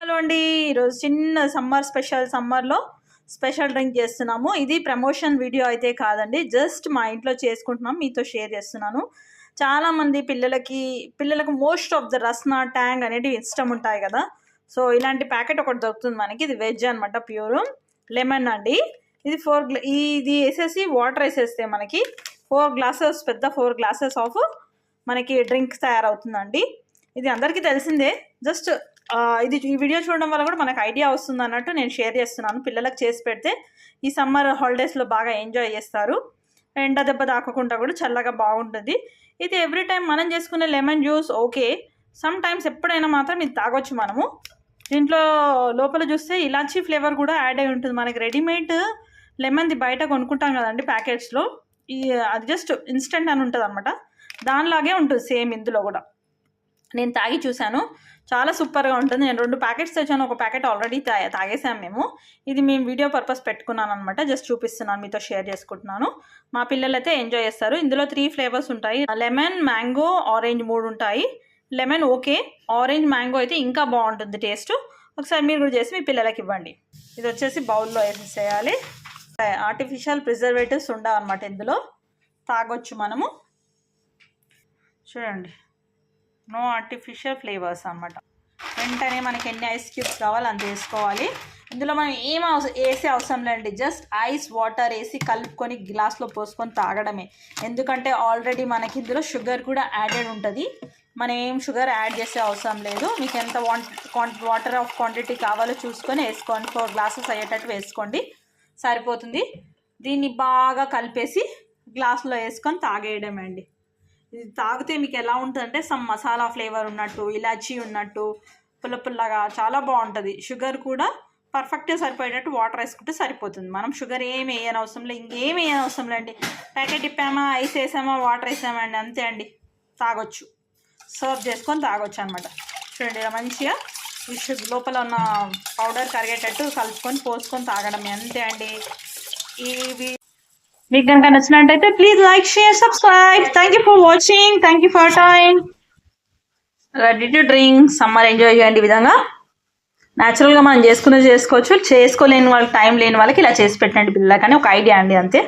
Hello అండి, ఈరోజు చిన్న సమ్మర్లో స్పెషల్ డ్రింక్ చేస్తున్నాము. ఇది ప్రమోషన్ వీడియో అయితే కాదండి, జస్ట్ మా ఇంట్లో చేసుకుంటున్నాం, మీతో షేర్ చేస్తున్నాను. చాలామంది పిల్లలకు మోస్ట్ ఆఫ్ ద రస్నా ట్యాంగ్ అనేవి ఇష్టం ఉంటాయి కదా. సో ఇలాంటి ప్యాకెట్ ఒకటి దొరుకుతుంది మనకి. ఇది వెజ్ అనమాట, ప్యూర్ లెమన్ అండి. ఇది వేసేసి వాటర్ వేసేస్తే మనకి 4 గ్లాసెస్, పెద్ద 4 గ్లాసెస్ ఆఫ్ మనకి డ్రింక్ తయారవుతుందండి. ఇది అందరికీ తెలిసిందే. జస్ట్ ఈ వీడియో చూడడం వల్ల కూడా మనకు ఐడియా వస్తుంది అన్నట్టు నేను షేర్ చేస్తున్నాను. పిల్లలకు చేసి పెడితే ఈ సమ్మర్ హాలిడేస్లో బాగా ఎంజాయ్ చేస్తారు. ఎండ దెబ్బ తాకకుండా కూడా చల్లగా బాగుంటుంది. ఇది ఎవ్రీ టైం మనం చేసుకునే lemon juice okay, some times ఎప్పుడైనా మాత్రం ఇది తాగొచ్చు మనము. దీంట్లో లోపల చూస్తే ఇలాచీ ఫ్లేవర్ కూడా యాడ్ అయి ఉంటుంది. మనకి రెడీమేడ్ లెమన్ది బయట కొనుక్కుంటాం కదండి ప్యాకెట్స్లో, అది జస్ట్ ఇన్స్టెంట్ అని ఉంటుంది అనమాట. దానిలాగే ఉంటుంది సేమ్ ఇందులో కూడా. నేను తాగి చూశాను, చాలా సూపర్గా ఉంటుంది. నేను 2 ప్యాకెట్స్ తెచ్చాను, ఒక ప్యాకెట్ ఆల్రెడీ తాగేసాము మేము. ఇది మేము వీడియో పర్పస్ పెట్టుకున్నాను అనమాట, జస్ట్ చూపిస్తున్నాను, మీతో షేర్ చేసుకుంటున్నాను. మా పిల్లలు అయితే ఎంజాయ్ చేస్తారు. ఇందులో 3 ఫ్లేవర్స్ ఉంటాయి, లెమన్, మ్యాంగో, ఆరెంజ్ 3 ఉంటాయి. లెమన్ ఓకే, ఆరెంజ్ మ్యాంగో అయితే ఇంకా బాగుంటుంది టేస్ట్. ఒకసారి మీరు కూడా చేసి మీ పిల్లలకి ఇవ్వండి. ఇది వచ్చేసి బౌల్లో వేసేసేయాలి. ఆర్టిఫిషియల్ ప్రిజర్వేటివ్స్ ఉండవు అనమాట ఇందులో, తాగొచ్చు మనము. చూడండి, నో ఆర్టిఫిషియల్ ఫ్లేవర్స్ అనమాట. వెంటనే మనకి ఎన్ని ఐస్ క్యూబ్స్ కావాలో అంత వేసుకోవాలి. ఇందులో మనం వేసే అవసరం లేదండి, జస్ట్ ఐస్ వాటర్ వేసి కలుపుకొని గ్లాస్లో పోసుకొని తాగడమే. ఎందుకంటే ఆల్రెడీ మనకి ఇందులో షుగర్ కూడా యాడెడ్ ఉంటుంది. మనం ఏం షుగర్ యాడ్ చేసే అవసరం లేదు. మీకు ఎంత వాటర్ ఆఫ్ క్వాంటిటీ కావాలో చూసుకొని వేసుకోండి. 4 గ్లాసెస్ అయ్యేటట్టు వేసుకోండి, సరిపోతుంది. దీన్ని బాగా కలిపేసి గ్లాసులో వేసుకొని తాగేయడమే అండి. ఇది తాగితే మీకు ఎలా ఉంటుందంటే సమ్ మసాలా ఫ్లేవర్ ఉన్నట్టు, ఇలాచీ ఉన్నట్టు, పుల్లగా చాలా బాగుంటుంది. షుగర్ కూడా పర్ఫెక్ట్గా సరిపోయేటట్టు వాటర్ వేసుకుంటే సరిపోతుంది. మనం షుగర్ ఏమి వేయని అవసరం లేదు, ఇంకేం వేయని అవసరం లేదండి. ప్యాకెట్ ఇప్పామా, ఐస్ వేసామా, వాటర్ వేసామా అండి, అంతే అండి. తాగొచ్చు, సర్వ్ చేసుకొని తాగొచ్చు అనమాట. చూడండి, ఇలా మంచిగా ఈ లోపల ఉన్న పౌడర్ కరిగేటట్టు కలుపుకొని పోసుకొని తాగడమే, అంతే అండి. మీకు కనుక నచ్చినట్టయితే please like, share, subscribe. Thank you for watching, thank you for time. Ready to drink, summer enjoy చేయండి. ఈ విధంగా న్యాచురల్గా మనం చేసుకోవచ్చు. చేసుకోలేని వాళ్ళకి, టైం లేని వాళ్ళకి ఇలా చేసి పెట్టండి పిల్లలకి, కానీ ఒక ఐడియా అండి, అంతే.